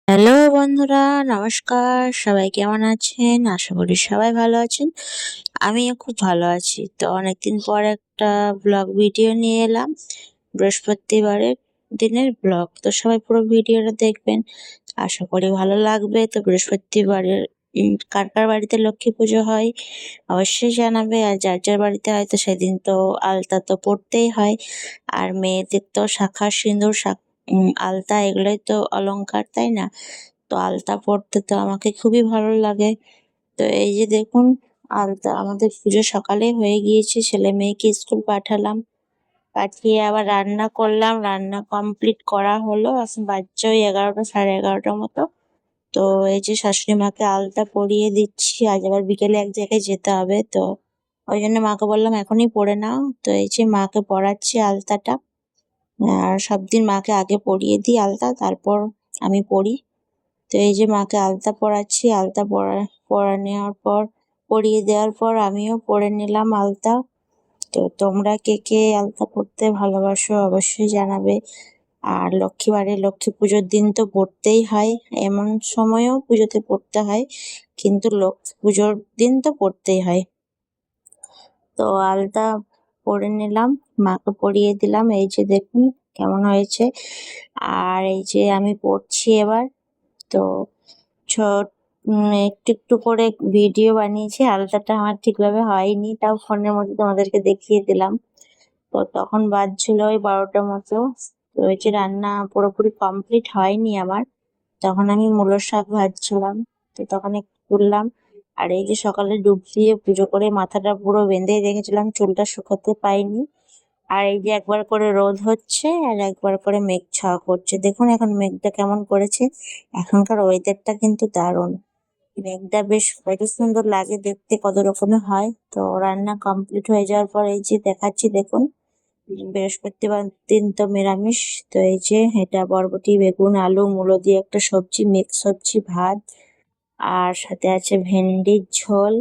Hello বন্ধুরা, নমস্কার। সবাই কেমন আছেন? আশা করি সবাই ভালো আছেন। আমিও খুব ভালো আছি। তো অনেকদিন পর একটা ব্লগ ভিডিও নিয়ে এলাম। বৃহস্পতিবারের দিনের ব্লগ। তো সবাই পুরো ভিডিওটা দেখবেন। আশা করি ভালো লাগবে। তো বৃহস্পতিবারের কার কার বাড়িতে লক্ষ্মী পুজো হয় অবশ্যই জানাবে। আর যার যার বাড়িতে হয় তো সেদিন তো আলতা তো পড়তেই হয়। আর মেয়েদের তো শাঁখা সিঁদুর আলতা এগুলোই তো অলংকার, তাই না? তো আলতা পড়তে তো আমাকে খুবই ভালো লাগে। তো এই যে দেখুন, আলতা আমাদের পুজো সকালে হয়ে গিয়েছে। ছেলে মেয়েকে স্কুল পাঠালাম, পাঠিয়ে আবার রান্না করলাম। রান্না কমপ্লিট করা হলো, এখন বাজছে ওই 11টা, সাড়ে 11টার মতো। তো এই যে শাশুড়ি মাকে আলতা পরিয়ে দিচ্ছি। আজ আবার বিকেলে এক জায়গায় যেতে হবে, তো ওই জন্য মাকে বললাম এখনই পরে নাও। তো এই যে মাকে পরাচ্ছি আলতাটা। আর সব দিন মাকে আগে পরিয়ে দিই আলতা, তারপর আমি পরি। তো এই যে মাকে আলতা পরাচ্ছি। আলতা পরা নেওয়ার পর, পরিয়ে দেওয়ার পর আমিও পরে নিলাম আলতা। তো তোমরা কে কে আলতা পরতে ভালোবাসো অবশ্যই জানাবে। আর লক্ষ্মী পুজোর দিন তো পড়তেই হয়। এমন সময়ও পুজোতে পড়তে হয়, কিন্তু লক্ষ্মী পুজোর দিন তো পড়তেই হয়। তো আলতা পরে নিলাম, মাকে পরিয়ে দিলাম। এই যে দেখুন কেমন হয়েছে। আর এই যে আমি পড়ছি এবার। তো ছোট একটু একটু করে ভিডিও বানিয়েছি। আলতাটা আমার ঠিকভাবে হয়নি, তাও ফোনের মধ্যে তোমাদেরকে দেখিয়ে দিলাম। তো তখন বাজছিল ওই 12টার মতো। তো এই যে রান্না পুরোপুরি কমপ্লিট হয়নি আমার, তখন আমি মূলো শাক ভাজছিলাম। তো তখন একটু তুললাম। আর এই যে সকালে ডুব দিয়ে পুজো করে মাথাটা পুরো বেঁধে রেখেছিলাম, চুলটা শুকাতে পাইনি। আর এই যে একবার করে রোদ হচ্ছে আর একবার করে মেঘ ছাওয়া করছে। দেখুন এখন মেঘটা কেমন করেছে। এখনকার ওয়েদারটা কিন্তু দারুণ। মেঘটা বেশ কত সুন্দর লাগে দেখতে, কত রকমের হয়। তো রান্না কমপ্লিট হয়ে যাওয়ার পর এই যে দেখাচ্ছি দেখুন। বৃহস্পতিবার দিন তো নিরামিষ। তো এই যে এটা বরবটি, বেগুন, আলু, মূলো দিয়ে একটা সবজি, মিক্স সবজি, ভাত। আর সাথে আছে ভেন্ডির ঝোল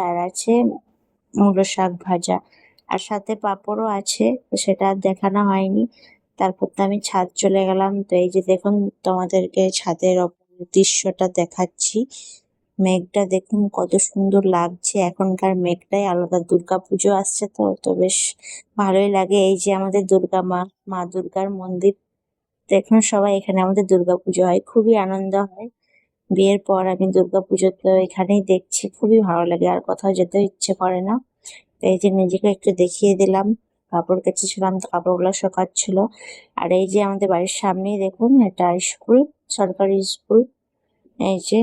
আর আছে মূলো শাক ভাজা। আর সাথে পাঁপড়ও আছে, তো সেটা আর দেখানো হয়নি। তারপর তো আমি ছাদ চলে গেলাম। তো এই যে দেখুন, তোমাদেরকে ছাদের ওপরের দৃশ্যটা দেখাচ্ছি। মেঘটা দেখুন কত সুন্দর লাগছে। এখনকার মেঘটাই আলাদা। দুর্গাপুজো আসছে, তো তো বেশ ভালোই লাগে। এই যে আমাদের মা দুর্গার মন্দির। দেখুন সবাই, এখানে আমাদের দুর্গাপুজো হয়, খুবই আনন্দ হয়। বিয়ের পর আমি দুর্গাপুজো তো এখানেই দেখছি, খুবই ভালো লাগে, আর কোথাও যেতে ইচ্ছে করে না। তো এই যে নিজেকে একটু দেখিয়ে দিলাম। কাপড় কেচেছিলাম, তো কাপড়গুলো শুকাচ্ছিল। আর এই যে আমাদের বাড়ির সামনেই দেখুন, এটা স্কুল, সরকারি স্কুল। এই যে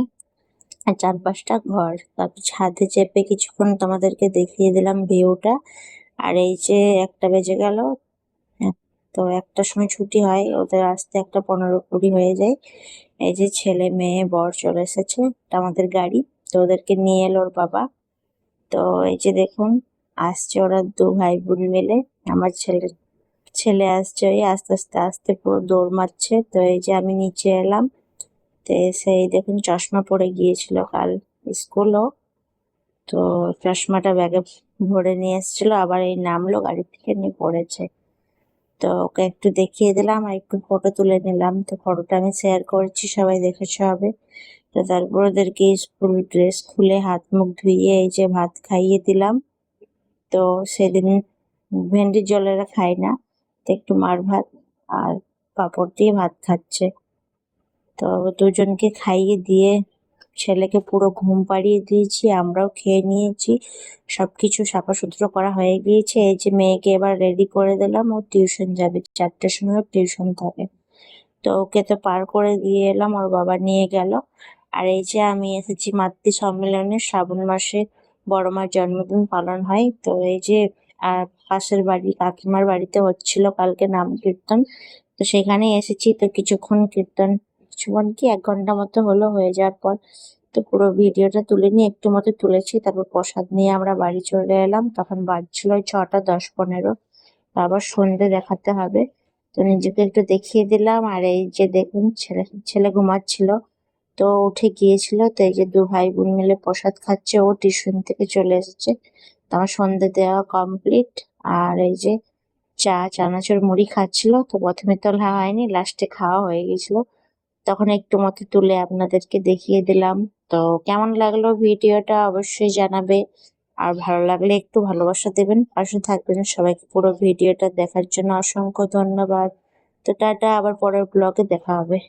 আর চারপাশটা ঘর। তারপর ছাদে চেপে কিছুক্ষণ তোমাদেরকে দেখিয়ে দিলাম ভিউটা। আর এই যে 1টা বেজে গেল। হ্যাঁ, তো 1টার সময় ছুটি হয় ওদের, আসতে 1:15-20 হয়ে যায়। এই যে ছেলে মেয়ে বর চলে এসেছে, এটা আমাদের গাড়ি। তো ওদেরকে নিয়ে এলো ওর বাবা। তো এই যে দেখুন, আসছে ওরা 2 ভাই বোন মিলে। আমার ছেলে ছেলে আসছে, ওই আস্তে আস্তে আস্তে পুরো দৌড় মারছে। তো এই যে আমি নিচে এলাম। তো এসে এই দেখুন, চশমা পরে গিয়েছিল কাল স্কুলও। তো চশমাটা ব্যাগে ভরে নিয়ে এসেছিল, আবার এই নামলো গাড়ি থেকে, নিয়ে পড়েছে। তো ওকে একটু দেখিয়ে দিলাম আর একটু ফটো তুলে নিলাম। তো ফটোটা আমি শেয়ার করেছি, সবাই দেখেছে হবে। তো তারপর ওদেরকে স্কুল ড্রেস খুলে হাত মুখ ধুইয়ে এই যে ভাত খাইয়ে দিলাম। তো সেদিন ভেন্ডির ঝোল এরা খায় না, তো একটু মার ভাত আর পাঁপড় দিয়ে ভাত খাচ্ছে। তো দুজনকে খাইয়ে দিয়ে ছেলেকে পুরো ঘুম পাড়িয়ে দিয়েছি, আমরাও খেয়ে নিয়েছি। সবকিছু সাফাসুতরো করা হয়ে গিয়েছে। এই যে মেয়েকে এবার রেডি করে দিলাম, ও টিউশন যাবে, 4টার সময় টিউশন থাকে। তো ওকে তো পার করে দিয়ে এলাম, ওর বাবা নিয়ে গেল। আর এই যে আমি এসেছি মাতৃ সম্মেলনে। শ্রাবণ মাসে বড় মার জন্মদিন পালন হয়। তো এই যে পাশের বাড়ি কাকিমার বাড়িতে হচ্ছিল কালকে নাম কীর্তন। তো সেখানে এসেছি। তো কিছুক্ষণ কি 1 ঘন্টা মতো হলো, হয়ে যাওয়ার পর তো পুরো ভিডিওটা তুলে নিয়ে একটু মতো তুলেছি। তারপর প্রসাদ নিয়ে আমরা বাড়ি চলে এলাম। তখন বাজছিল ওই 6:10-15। আবার সন্ধে দেখাতে হবে। তো নিজেকে একটু দেখিয়ে দিলাম। আর এই যে দেখুন, ছেলে ছেলে ঘুমাচ্ছিল, তো উঠে গিয়েছিল। তো এই যে 2 ভাই বোন মিলে প্রসাদ খাচ্ছে, ও টিউশন থেকে চলে এসেছে। তো আমার সন্ধে দেওয়া কমপ্লিট। আর এই যে চানাচুর মুড়ি খাচ্ছিল। তো প্রথমে তোলা হয়নি, লাস্টে খাওয়া হয়ে গেছিল। তখন একটু মতো তুলে আপনাদেরকে দেখিয়ে দিলাম। তো কেমন লাগলো ভিডিওটা অবশ্যই জানাবে, আর ভালো লাগলে একটু ভালোবাসা দেবেন, পাশে থাকবেন। সবাইকে পুরো ভিডিওটা দেখার জন্য অসংখ্য ধন্যবাদ। তো টাটা, আবার পরের ব্লগে দেখা হবে।